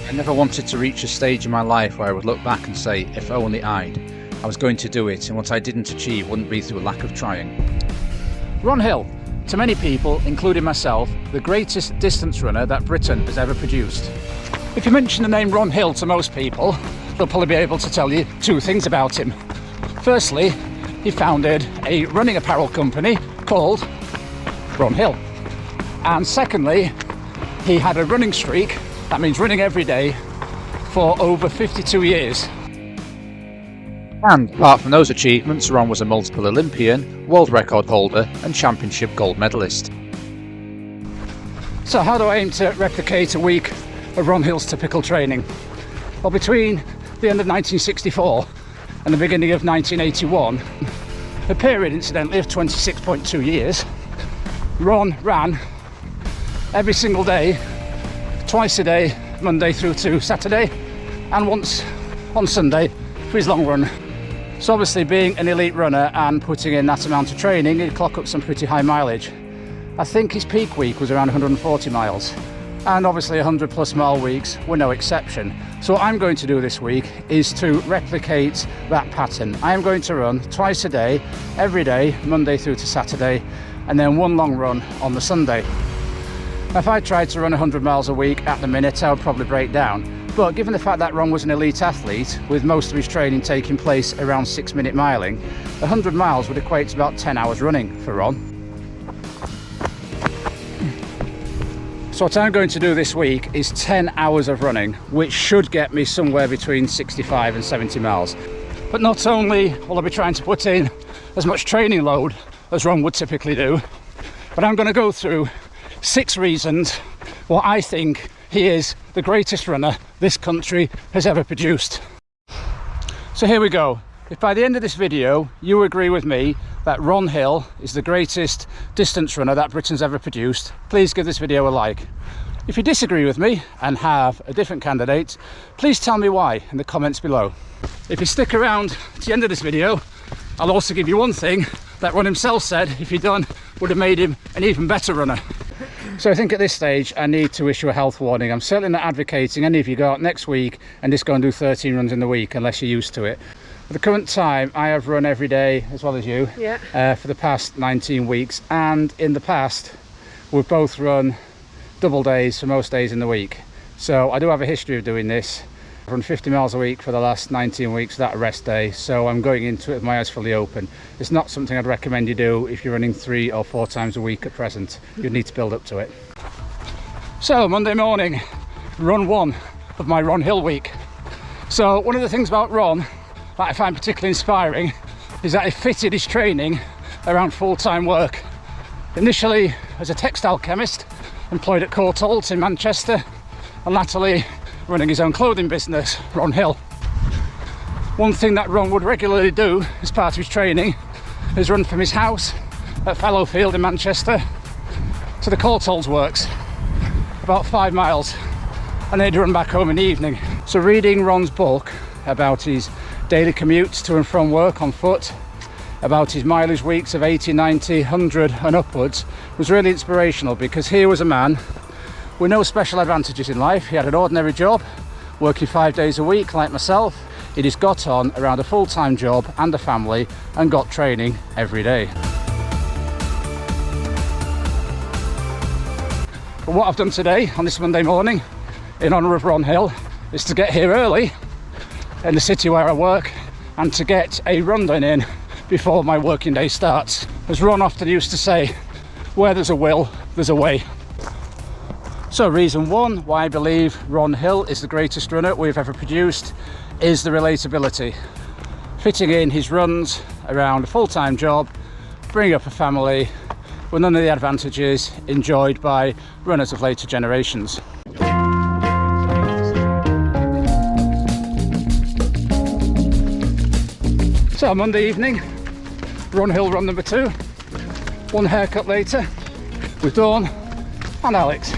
I never wanted to reach a stage in my life where I would look back and say, if only I was going to do it, and what I didn't achieve wouldn't be through a lack of trying. Ron Hill, to many people, including myself, the greatest distance runner that Britain has ever produced. If you mention the name Ron Hill to most people, they'll probably be able to tell you two things about him. Firstly, he founded a running apparel company called Ron Hill. And secondly, he had a running streak, that means running every day, for over 52 years. And apart from those achievements, Ron was a multiple Olympian, world record holder and championship gold medalist. So how do I aim to replicate a week of Ron Hill's typical training? Well, between the end of 1964 and the beginning of 1981, a period incidentally of 26.2 years, Ron ran every single day, twice a day, Monday through to Saturday, and once on Sunday for his long run. So obviously, being an elite runner and putting in that amount of training, he'd clock up some pretty high mileage. I think his peak week was around 140 miles, and obviously 100+ mile weeks were no exception. So what I'm going to do this week is to replicate that pattern. I am going to run twice a day, every day, Monday through to Saturday, and then one long run on the Sunday. If I tried to run 100 miles a week at the minute, I would probably break down. But given the fact that Ron was an elite athlete, with most of his training taking place around 6-minute miling, 100 miles would equate to about 10 hours running for Ron. So what I'm going to do this week is 10 hours of running, which should get me somewhere between 65 and 70 miles. But not only will I be trying to put in as much training load as Ron would typically do, but I'm going to go through 6 reasons why I think he is the greatest runner this country has ever produced. So here we go. If by the end of this video you agree with me that Ron Hill is the greatest distance runner that Britain's ever produced, please give this video a like. If you disagree with me and have a different candidate, please tell me why in the comments below. If you stick around to the end of this video, I'll also give you one thing that Ron himself said, if he'd done, would have made him an even better runner. So I think at this stage I need to issue a health warning. I'm certainly not advocating any of you go out next week and just go and do 13 runs in the week unless you're used to it. At the current time, I have run every day as well as you for the past 19 weeks, and in the past we've both run double days for most days in the week. So I do have a history of doing this. I've run 50 miles a week for the last 19 weeks without a rest day, so I'm going into it with my eyes fully open. It's not something I'd recommend you do if you're running 3 or 4 times a week at present. You'd need to build up to it. So Monday morning, run 1 of my Ron Hill week. So one of the things about Ron that I find particularly inspiring is that he fitted his training around full-time work. Initially as a textile chemist employed at Courtaulds in Manchester, and latterly running his own clothing business, Ron Hill. One thing that Ron would regularly do as part of his training is run from his house at Fallowfield in Manchester to the Courtaulds works, about 5 miles, and then he'd run back home in the evening. So reading Ron's book about his daily commutes to and from work on foot, about his mileage weeks of 80, 90, 100 and upwards, was really inspirational, because here was a man with no special advantages in life. He had an ordinary job, working 5 days a week like myself. He just got on around a full-time job and a family and got training every day. But what I've done today on this Monday morning in honour of Ron Hill is to get here early in the city where I work and to get a run done in before my working day starts. As Ron often used to say, where there's a will, there's a way. So reason 1 why I believe Ron Hill is the greatest runner we've ever produced is the relatability. Fitting in his runs around a full-time job, bringing up a family, with none of the advantages enjoyed by runners of later generations. So Monday evening, Ron Hill run number 2, 1 haircut later with Dawn and Alex.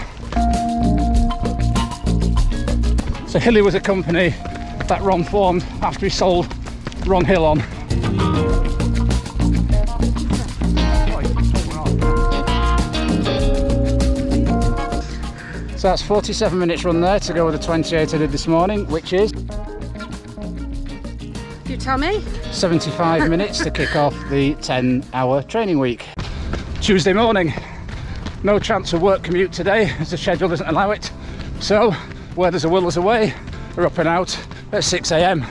So Hilly was a company that Ron formed after he sold Ron Hill on. So that's 47 minutes run there to go with the 28 I did this morning, which is... You tell me. 75 minutes to kick off the 10-hour training week. Tuesday morning. No chance of work commute today, as the schedule doesn't allow it. So, where there's a will, there's a way. We're up and out at 6 a.m.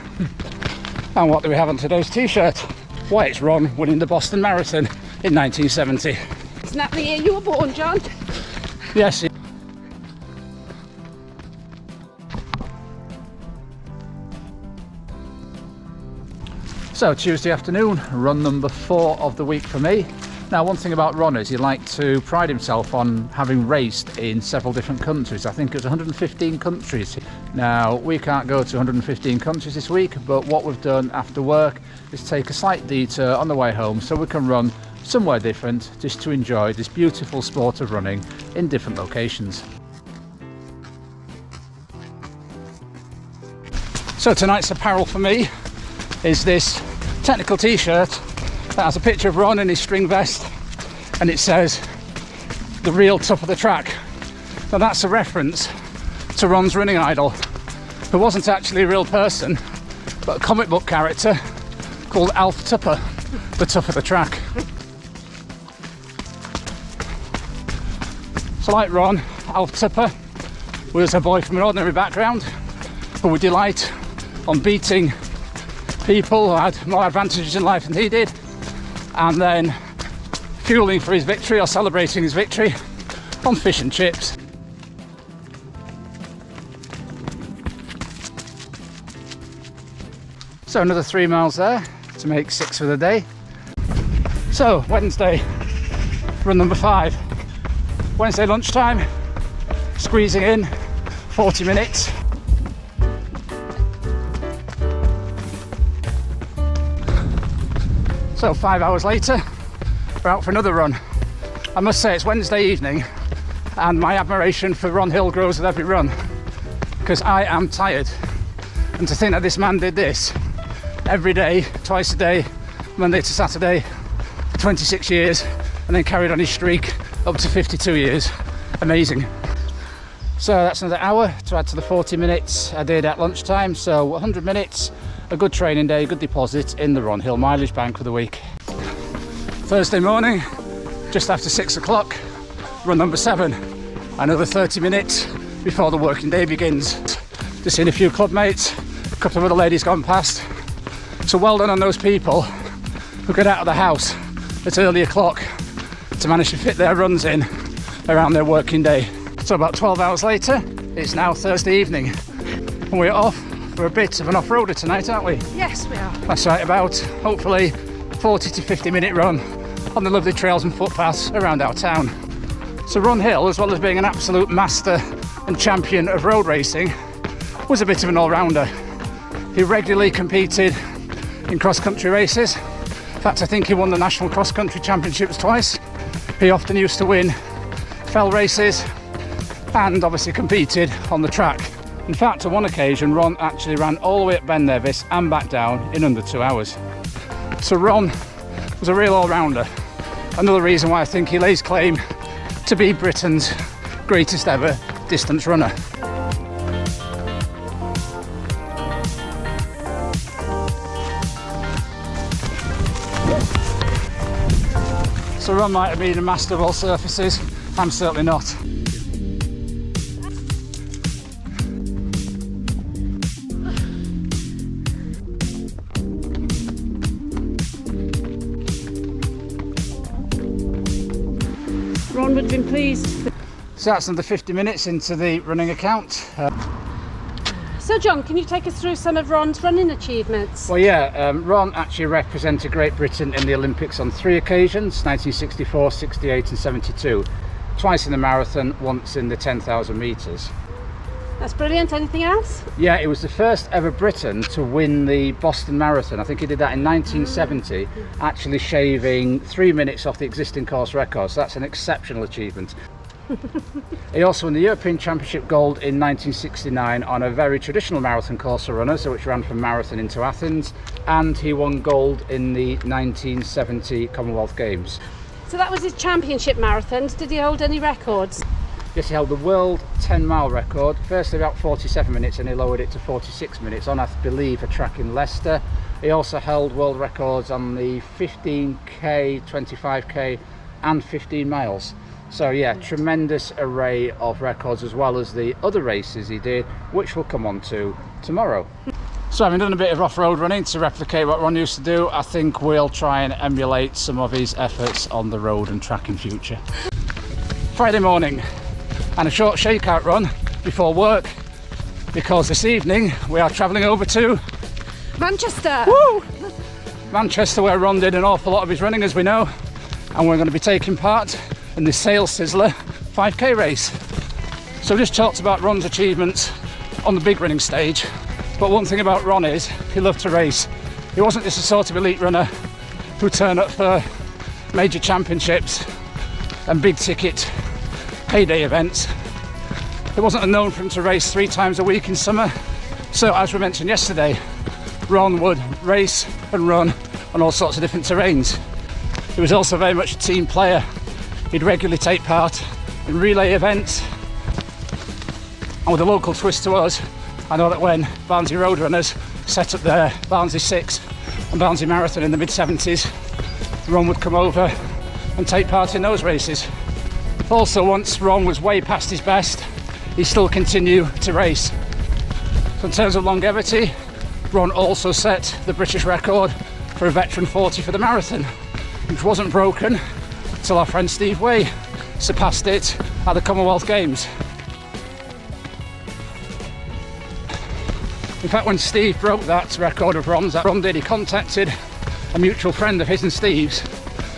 And what do we have on today's t-shirt? Why, it's Ron winning the Boston Marathon in 1970. Isn't that the year you were born, John? Yes. So, Tuesday afternoon, run number 4 of the week for me. Now, one thing about Ron is he liked to pride himself on having raced in several different countries. I think it was 115 countries. Now, we can't go to 115 countries this week, but what we've done after work is take a slight detour on the way home so we can run somewhere different just to enjoy this beautiful sport of running in different locations. So tonight's apparel for me is this technical t-shirt that has a picture of Ron in his string vest and it says the real top of the track. Now that's a reference to Ron's running idol, who wasn't actually a real person but a comic book character called Alf Tupper, the top of the track. So like Ron, Alf Tupper was a boy from an ordinary background who would delight on beating people who had more advantages in life than he did, and then fueling for his victory or celebrating his victory on fish and chips. So another 3 miles there to make 6 for the day. So Wednesday, run number 5. Wednesday lunchtime, squeezing in 40 minutes. So 5 hours later, we're out for another run. I must say it's Wednesday evening and my admiration for Ron Hill grows with every run, because I am tired. And to think that this man did this every day, twice a day, Monday to Saturday, for 26 years, and then carried on his streak up to 52 years. Amazing. So that's another hour to add to the 40 minutes I did at lunchtime. So 100 minutes, a good training day, good deposit in the Ron Hill mileage bank for the week. Thursday morning, just after 6 o'clock, run number 7. Another 30 minutes before the working day begins. Just seen a few club mates, a couple of other ladies gone past. So well done on those people who get out of the house at early o'clock to manage to fit their runs in around their working day. So about 12 hours later, it's now Thursday evening and we're off for a bit of an off-roader tonight, aren't we? Yes, we are. That's right, about hopefully 40 to 50 minute run on the lovely trails and footpaths around our town. So Ron Hill, as well as being an absolute master and champion of road racing, was a bit of an all-rounder. He regularly competed in cross-country races. In fact, I think he won the National Cross Country Championships twice. He often used to win fell races and obviously competed on the track. In fact, on one occasion, Ron actually ran all the way up Ben Nevis and back down in under 2 hours. So Ron was a real all-rounder. Another reason why I think he lays claim to be Britain's greatest ever distance runner. So Ron might have been a master of all surfaces. I'm certainly not. Ron would have been pleased. So that's under 50 minutes into the running account. So John, can you take us through some of Ron's running achievements? Well, yeah, Ron actually represented Great Britain in the Olympics on 3 occasions, 1964, 68 and 72. Twice in the marathon, once in the 10,000 metres. That's brilliant. Anything else? Yeah, it was the first ever Briton to win the Boston Marathon. I think he did that in 1970, actually shaving 3 minutes off the existing course record. So that's an exceptional achievement. He also won the European Championship gold in 1969 on a very traditional marathon course for runners, which ran from Marathon into Athens, and he won gold in the 1970 Commonwealth Games. So that was his championship marathons. Did he hold any records? Yes, he held the world 10-mile record, firstly about 47 minutes and he lowered it to 46 minutes on, I believe, a track in Leicester. He also held world records on the 15k, 25k and 15 miles. So yeah, tremendous array of records, as well as the other races he did, which we'll come on to tomorrow. So having done a bit of off-road running to replicate what Ron used to do, I think we'll try and emulate some of his efforts on the road and track in future. Friday morning, and a short shakeout run before work, because this evening we are travelling over to Manchester! Woo! Manchester, where Ron did an awful lot of his running, as we know, and we're going to be taking part in the Sail Sizzler 5k race. So we just talked about Ron's achievements on the big running stage, but one thing about Ron is he loved to race. He wasn't just the sort of elite runner who turned up for major championships and big ticket payday events. It wasn't known for him to race 3 times a week in summer. So as we mentioned yesterday, Ron would race and run on all sorts of different terrains. He was also very much a team player. He'd regularly take part in relay events. And with a local twist to us, I know that when Barnsley Roadrunners set up their Barnsley 6 and Barnsley Marathon in the mid-70s, Ron would come over and take part in those races. Also, once Ron was way past his best, he still continued to race. So in terms of longevity, Ron also set the British record for a veteran 40 for the marathon, which wasn't broken until our friend Steve Way surpassed it at the Commonwealth Games. In fact, when Steve broke that record of Ron's, that Ron did, he contacted a mutual friend of his and Steve's.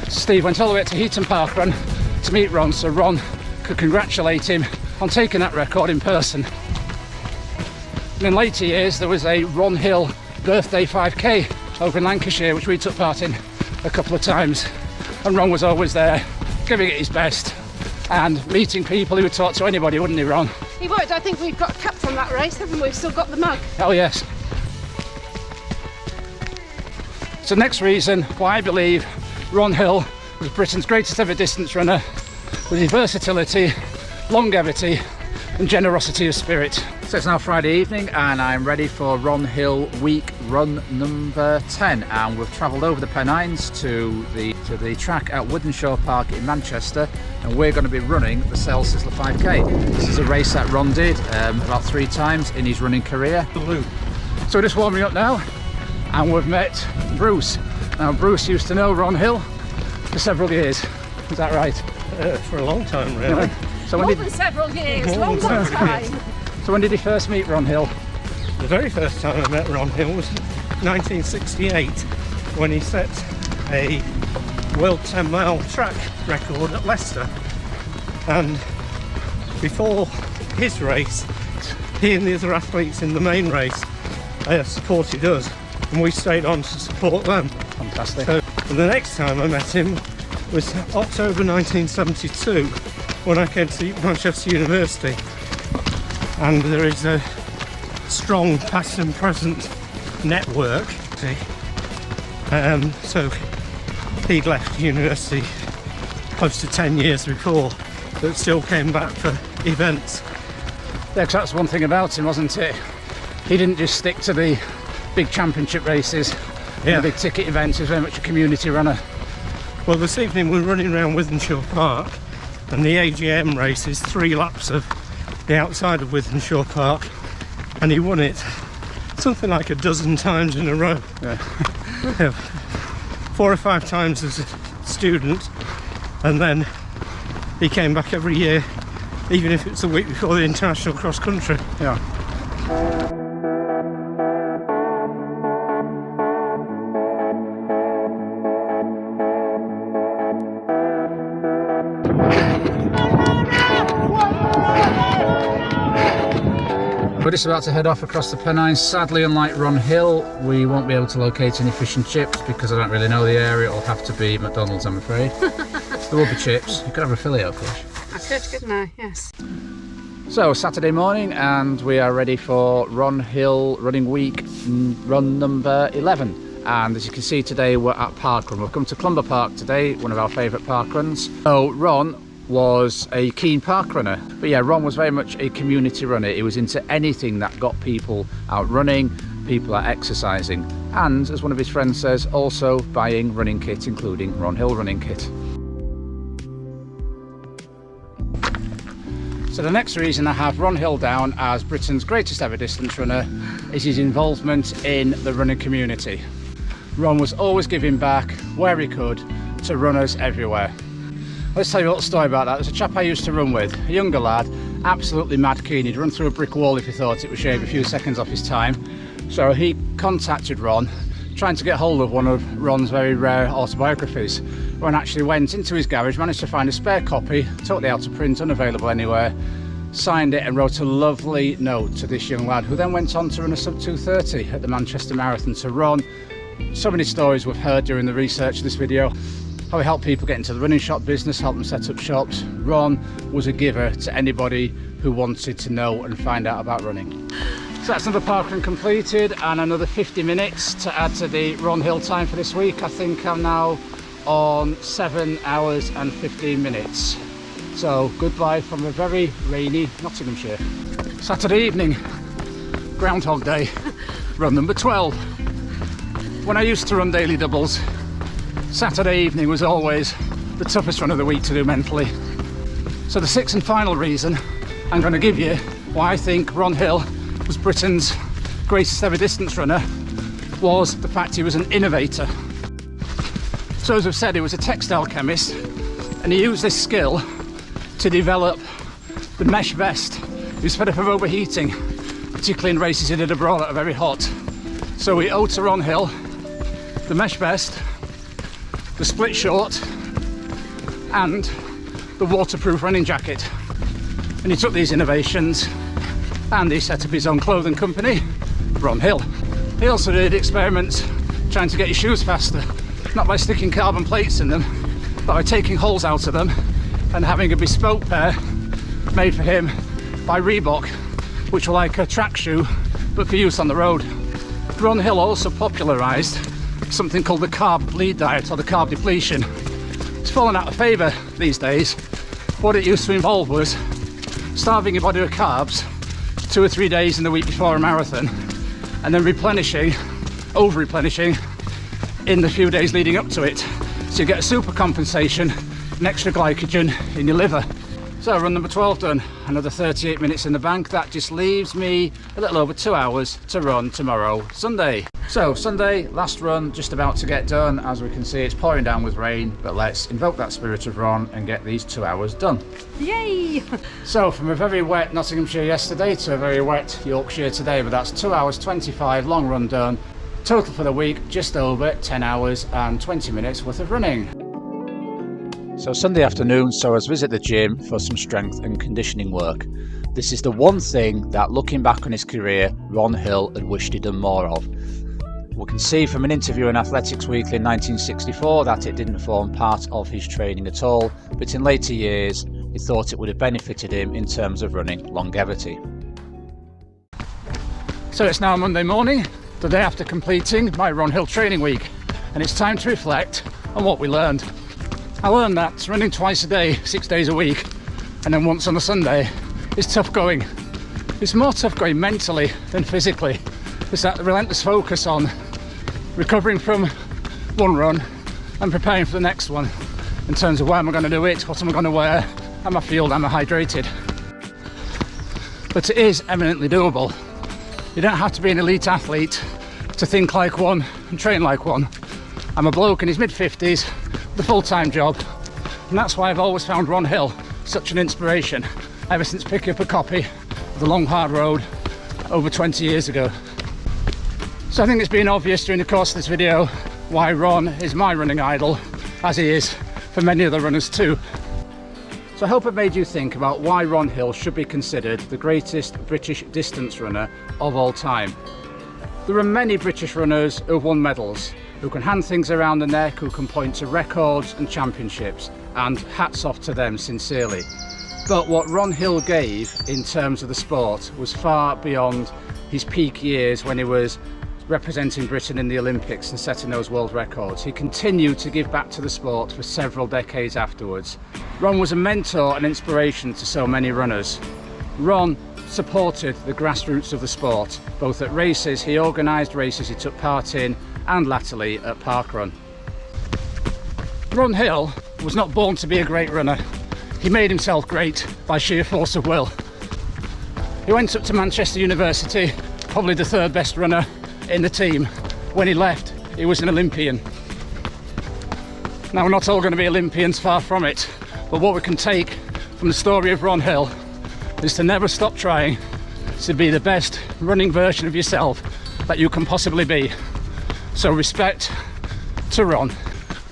Steve went all the way to Heaton Park Run to meet Ron, so Ron could congratulate him on taking that record in person. And in later years, there was a Ron Hill birthday 5k over in Lancashire, which we took part in a couple of times. And Ron was always there, giving it his best and meeting people. He would talk to anybody, wouldn't he, Ron? He would. I think we've got a cap from that race, haven't we? We've still got the mug. Oh yes. So next reason why I believe Ron Hill was Britain's greatest ever distance runner was his versatility, longevity and generosity of spirit. So it's now Friday evening and I'm ready for Ron Hill week run number 10, and we've travelled over the Pennines to the track at Wythenshawe Park in Manchester, and we're going to be running the Sail Sizzler 5k. This is a race that Ron did about 3 times in his running career. So we're just warming up now, and we've met Bruce. Now Bruce used to know Ron Hill for several years, is that right? For a long time, really. So More than several years, long time. So when did you first meet Ron Hill? The very first time I met Ron Hill was 1968, when he set a world 10-mile track record at Leicester. And before his race, he and the other athletes in the main race supported us, and we stayed on to support them. Fantastic. So the next time I met him was October 1972, when I came to Manchester University. And there is a strong past and present network. So he'd left university close to 10 years before, but still came back for events. Yeah, 'cause that's one thing about him, wasn't it? He didn't just stick to the big championship races, and the big ticket events. He was very much a community runner. Well, this evening we're running around Wythenshawe Park, and the AGM race is 3 laps of the outside of Wythenshawe Park, and he won it something like a dozen times in a row. Yeah. 4 or 5 times as a student, and then he came back every year, even if it's the week before the international cross country. Yeah. We're just about to head off across the Pennines. Sadly, unlike Ron Hill, we won't be able to locate any fish and chips because I don't really know the area. It'll have to be McDonald's, I'm afraid. There will be chips. You could have a fillet of fish. I could, couldn't I? Yes. So, Saturday morning, and we are ready for Ron Hill Running Week run number 11. And as you can see today, we're at Parkrun. We've come to Clumber Park today, one of our favourite park runs. So Ron was a keen park runner. But yeah, Ron was very much a community runner. He was into anything that got people out running, people out exercising, and as one of his friends says, also buying running kit, including Ron Hill running kit. So the next reason I have Ron Hill down as Britain's greatest ever distance runner is his involvement in the running community. Ron was always giving back where he could to runners everywhere. Let's tell you a little story about that. There's a chap I used to run with, a younger lad, absolutely mad keen. He'd run through a brick wall if he thought it would shave a few seconds off his time. So he contacted Ron, trying to get hold of one of Ron's very rare autobiographies. Ron actually went into his garage, managed to find a spare copy, totally out of print, unavailable anywhere, signed it and wrote a lovely note to this young lad, who then went on to run a sub 2:30 at the Manchester Marathon. So Ron, so many stories we've heard during the research of this video, how he helped people get into the running shop business, helped them set up shops. Ron was a giver to anybody who wanted to know and find out about running. So that's another parkrun completed and another 50 minutes to add to the Ron Hill time for this week. I think I'm now on 7 hours and 15 minutes. So goodbye from a very rainy Nottinghamshire. Saturday evening, Groundhog Day, run number 12. When I used to run daily doubles, Saturday evening was always the toughest run of the week to do mentally. So the sixth and final reason I'm going to give you why I think Ron Hill was Britain's greatest ever distance runner was the fact he was an innovator. So as I've said, he was a textile chemist, and he used this skill to develop the mesh vest. He was fed up of overheating, particularly in races he did abroad that are very hot. So we owe to Ron Hill the mesh vest, the split short, and the waterproof running jacket. And he took these innovations and he set up his own clothing company, Ron Hill. He also did experiments trying to get his shoes faster, not by sticking carbon plates in them, but by taking holes out of them and having a bespoke pair made for him by Reebok, which were like a track shoe but for use on the road. Ron Hill also popularised something called the carb bleed diet, or the carb depletion. It's fallen out of favour these days. What it used to involve was starving your body with carbs 2 or 3 days in the week before a marathon, and then over replenishing in the few days leading up to it. So you get a super compensation and extra glycogen in your liver. So run number 12 done, another 38 minutes in the bank. That just leaves me a little over 2 hours to run tomorrow, Sunday. So Sunday, last run, just about to get done. As we can see, it's pouring down with rain, but let's invoke that spirit of Ron and get these 2 hours done. Yay! So from a very wet Nottinghamshire yesterday to a very wet Yorkshire today, but that's 2 hours 25 long run done. Total for the week, just over 10 hours and 20 minutes worth of running. So Sunday afternoon saw us visit the gym for some strength and conditioning work. This is the one thing that, looking back on his career, Ron Hill had wished he'd done more of. We can see from an interview in Athletics Weekly in 1964 that it didn't form part of his training at all, but in later years he thought it would have benefited him in terms of running longevity. So it's now Monday morning, the day after completing my Ron Hill training week, and it's time to reflect on what we learned. I learned that running twice a day, 6 days a week, and then once on a Sunday is tough going. It's more tough going mentally than physically. It's that relentless focus on recovering from one run and preparing for the next one in terms of where am I going to do it, what am I going to wear, am I fueled, am I hydrated. But it is eminently doable. You don't have to be an elite athlete to think like one and train like one. I'm a bloke in his mid-50s with a full-time job, and that's why I've always found Ron Hill such an inspiration ever since picking up a copy of The Long Hard Road over 20 years ago. So I think it's been obvious during the course of this video why Ron is my running idol, as he is for many other runners too. So I hope it made you think about why Ron Hill should be considered the greatest British distance runner of all time. There are many British runners who have won medals, who can hand things around the neck, who can point to records and championships, and hats off to them sincerely. But what Ron Hill gave in terms of the sport was far beyond his peak years when he was representing Britain in the Olympics and setting those world records. He continued to give back to the sport for several decades afterwards. Ron was a mentor and inspiration to so many runners. Ron supported the grassroots of the sport, both at races he organised, races he took part in, and latterly at parkrun. Ron Hill was not born to be a great runner. He made himself great by sheer force of will. He went up to Manchester University, probably the third best runner in the team. When he left, he was an Olympian. Now, we're not all going to be Olympians, far from it, but what we can take from the story of Ron Hill is to never stop trying to be the best running version of yourself that you can possibly be. So respect to Ron.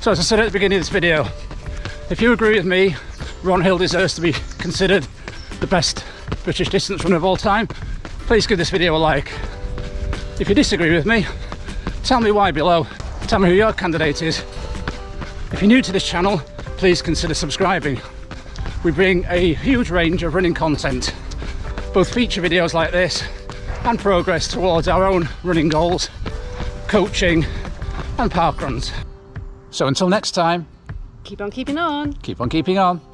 So as I said at the beginning of this video, if you agree with me, Ron Hill deserves to be considered the best British distance runner of all time, please give this video a like. If you disagree with me, tell me why below. Tell me who your candidate is. If you're new to this channel, please consider subscribing. We bring a huge range of running content, both feature videos like this and progress towards our own running goals, coaching and parkruns. So until next time, Keep on keeping on. keep on keeping on.